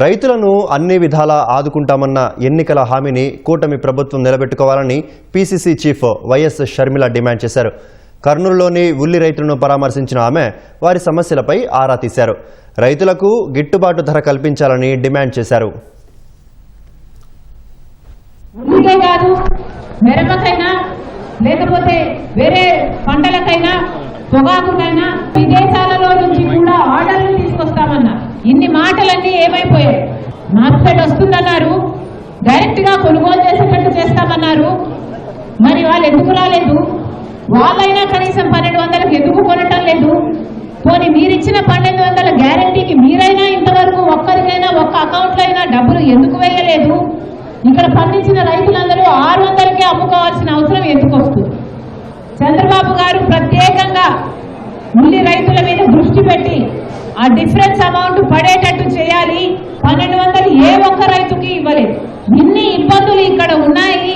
రైతులను అన్ని విధాలా ఆదుకుంటామన్న ఎన్నికల హామీని కూటమి ప్రభుత్వం నిలబెట్టుకోవాలని PCC chief YS Sharmila demand చేశారు. కర్నూలులోని ఉల్లి రైతులను పరామర్శించిన ఆమె వారి సమస్యలపై ఆరా తీశారు. రైతులకు గిట్టుబాటు ధర కల్పించాలని డిమాండ్ చేశారు. ఉల్లికే కాదు, మిరపకైనా లేకపోతే వేరే పంటలకైనా పొగాకుకైనా విదేశాలలో నుంచి కూడా ఆర్డర్లు తీసుకొస్తామన్నారు. ఇన్ని మాటలన్నీ ఏమైపోయాయి? మార్కెట్ వస్తుందన్నారు, డైరెక్ట్ గా కొనుగోలు చేసేటట్టు చేస్తామన్నారు. మరి వాళ్ళు ఎందుకు రాలేదు? వాళ్ళైనా కనీసం 1200కి ఎందుకు కొనటం లేదు? పోనీ మీరిచ్చిన 1200 గ్యారంటీకి మీరైనా ఇంతవరకు ఒక్కరికైనా ఒక్క అకౌంట్లో అయినా డబ్బులు ఎందుకు వేయలేదు? ఇక్కడ పండించిన రైతులందరూ 600కే అమ్ముకోవాల్సిన అవసరం ఎందుకు వస్తుంది? చంద్రబాబు గారు ప్రత్యేకంగా ఉల్లి రైతుల మీద దృష్టి పెట్టి ఆ డిఫరెన్స్ అమౌంట్ పడేటట్టు చేయాలి. 1200 ఏ ఒక్క రైతుకి ఇవ్వలేదు. ఇన్ని ఇబ్బందులు ఇక్కడ ఉన్నాయి.